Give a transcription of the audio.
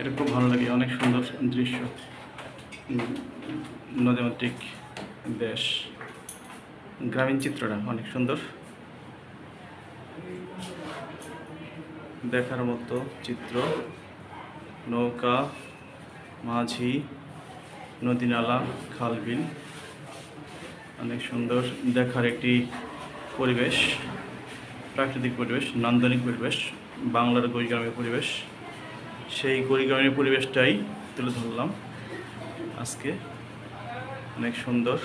এটা খুব ভালো লাগে, অনেক সুন্দর দৃশ্য। নদীমাতৃক দেশ, গ্রামীণ চিত্রটা অনেক সুন্দর, দেখার মতো চিত্র। নৌকা, মাঝি, নদী নালা, খাল বিল, অনেক সুন্দর দেখার একটি পরিবেশ, প্রাকৃতিক পরিবেশ, নান্দনিক পরিবেশ, বাংলার কুড়িগ্রামের পরিবেশ। সেই কুড়িগ্রামের পরিবেশটাই তুলে ধরলাম আজকে। অনেক সুন্দর।